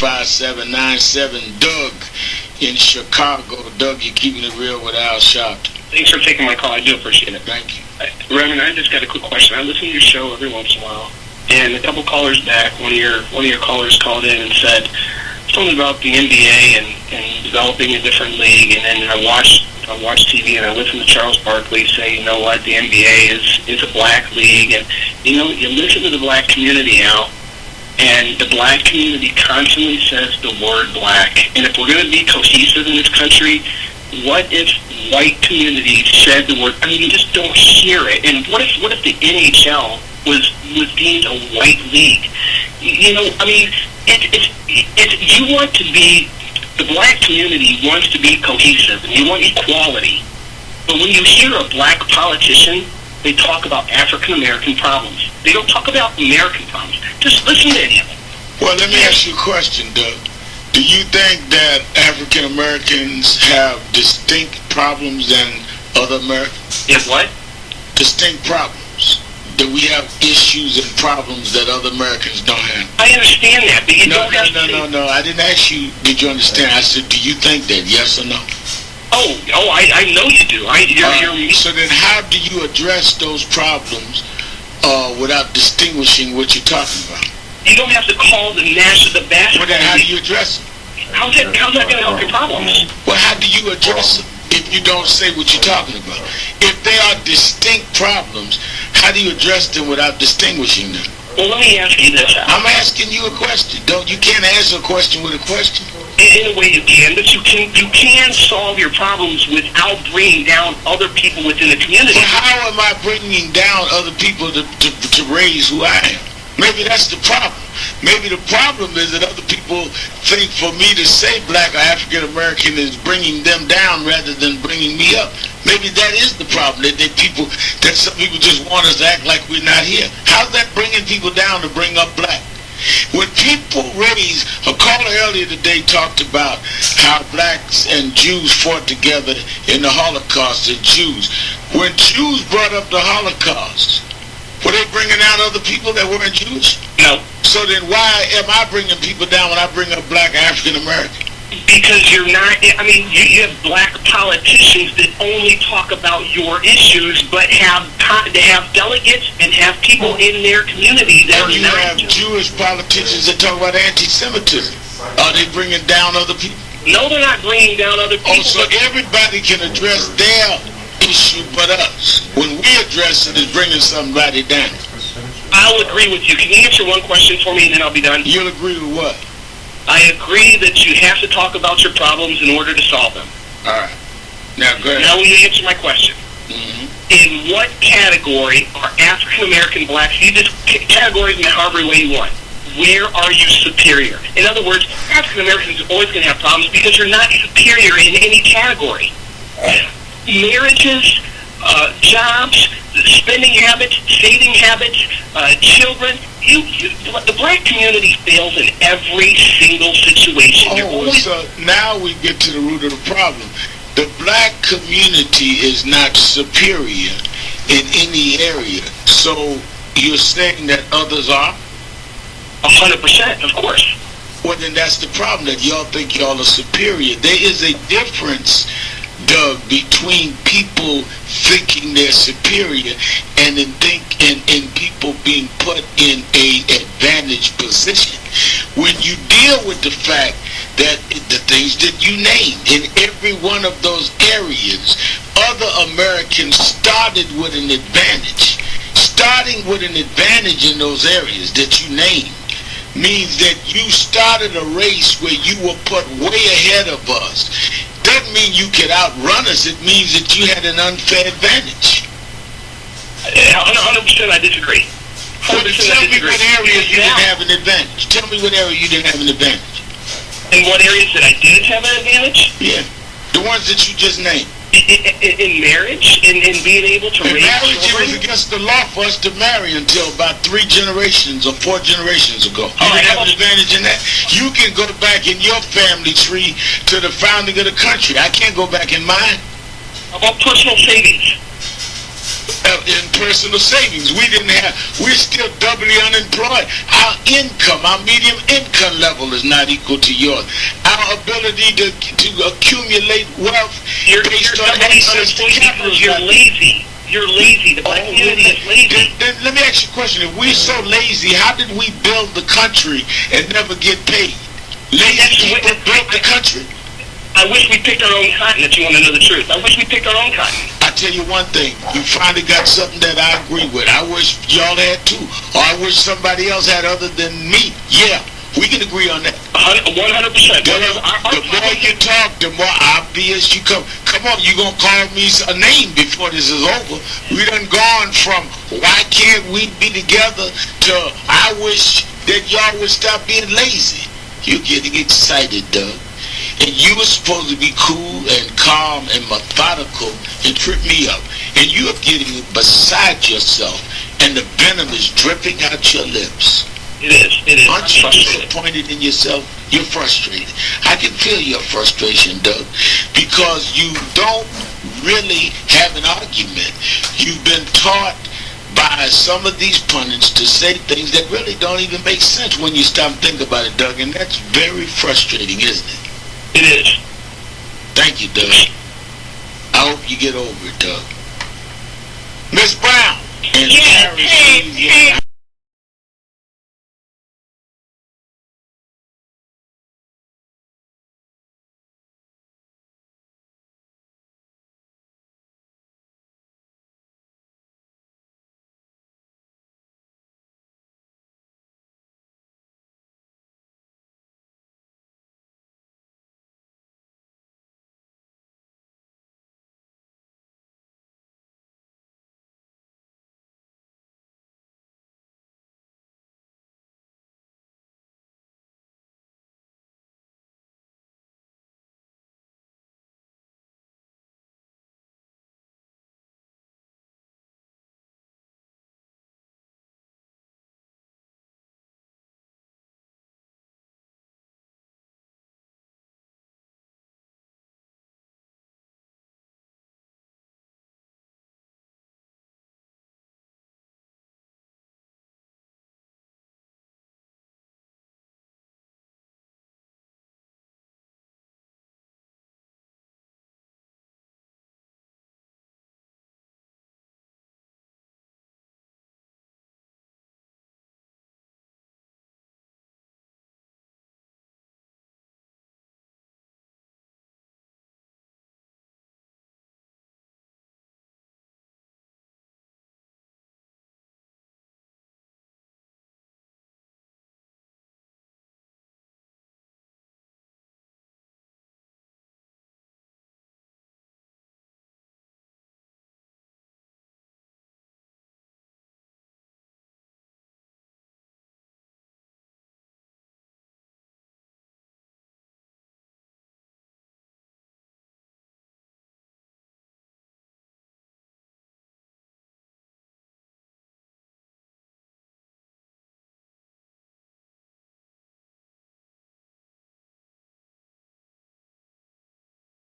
257-97. Doug in Chicago. Doug, you're keeping it real with Al Sharpton. Thanks for taking my call. I do appreciate it. Thank you. Reverend, I just got a quick question. I listen to your show every once in a while, and a couple callers back, one of your callers called in and said something about the NBA and developing a different league. And then I watch TV and I listen to Charles Barkley say, you know what, the NBA is a black league, and you listen to the black community now. And the black community constantly says the word black. And if we're going to be cohesive in this country, what if white community said the word? I mean, you just don't hear it. And what if the NHL was deemed a white league? I mean, it's you want to be, the black community wants to be cohesive, and you want equality. But when you hear a black politician, they talk about African-American problems. They don't talk about American problems. Just listen to him. Well, let me ask you a question, Doug. Do you think that African-Americans have distinct problems than other Americans? If what? Distinct problems. Do we have issues and problems that other Americans don't have? I understand that, but you No. don't have to... No. I didn't ask you, did you understand? I said, do you think that, yes or no? I know you do. So then how do you address those problems without distinguishing what you're talking about? You don't have to call the basketball. Well, then how do you address them? How's that going to help your problems? Well, how do you address them if you don't say what you're talking about? If they are distinct problems, how do you address them without distinguishing them? Well, let me ask you this. I'm asking you a question. You can't answer a question with a question. In a way you can, but you can solve your problems without bringing down other people within the community. Well, how am I bringing down other people to raise who I am? Maybe that's the problem. Maybe the problem is that other people think for me to say black or African American is bringing them down rather than bringing me up. Maybe that is the problem, that some people just want us to act like we're not here. How's that bringing people down to bring up black? When people a caller earlier today talked about how blacks and Jews fought together in the Holocaust, the Jews. When Jews brought up the Holocaust, were they bringing down other people that weren't Jewish? No. So then why am I bringing people down when I bring up black African American? Because you're not, you have black politicians that only talk about your issues, but have delegates and have people in their community that and you have Jewish politicians that talk about anti-Semitism. Are they bringing down other people? No, they're not bringing down other people. Oh, so everybody can address their issue but us. When we address it, it's bringing somebody down. I'll agree with you. Can you answer one question for me and then I'll be done? You'll agree with what? I agree that you have to talk about your problems in order to solve them. All right. Now go ahead. Now will you answer my question? Mm-hmm. In what category are African American blacks? You just categorize them however way you want. Where are you superior? In other words, African Americans are always going to have problems because you're not superior in any category. Marriages, jobs, spending habits, saving habits, children. The black community fails in every single situation. So now we get to the root of the problem. The black community is not superior in any area. So you're saying that others are? 100%, of course. Well, then that's the problem, that y'all think y'all are superior. There is a difference, Doug, between people thinking they're superior and in people being put in a advantaged position. When you deal with the fact that the things that you named in every one of those areas, other Americans started with an advantage. Starting with an advantage in those areas that you named means that you started a race where you were put way ahead of us. Doesn't mean you could outrun us. It means that you had an unfair advantage. 100% I disagree. Well, tell me what area you didn't have an advantage. Tell me what area you didn't have an advantage. In what areas that I did have an advantage? Yeah. The ones that you just named. In marriage, in being able to raise marriage, children. it was against the law for us to marry until about 3 generations or 4 generations ago. You didn't have an advantage in that. You can go back in your family tree to the founding of the country. I can't go back in mine. How about personal savings? in personal savings. We're still doubly unemployed. Our income, our medium income level is not equal to yours. Our ability to accumulate wealth based on access to capital. You're lazy. You're lazy. The black community is lazy. Then let me ask you a question. If we're so lazy, how did we build the country and never get paid? Lazy people built the country. I wish we picked our own cotton, if you want to know the truth. I wish we picked our own cotton. I tell you one thing, you finally got something that I agree with. I wish y'all had too, or I wish somebody else had other than me. Yeah, we can agree on that. 100%. The more you talk, the more obvious you come. Come on, you gonna call me a name before this is over. We done gone from why can't we be together to I wish that y'all would stop being lazy. You're getting excited, Doug. And you were supposed to be cool and calm and methodical and trip me up. And you are getting beside yourself and the venom is dripping out your lips. It is. Aren't you disappointed in yourself? You're frustrated. I can feel your frustration, Doug, because you don't really have an argument. You've been taught by some of these pundits to say things that really don't even make sense when you stop and think about it, Doug, and that's very frustrating, isn't it? It is. Thank you, Doug. I hope you get over it, Doug. Miss Brown. Yeah, hey,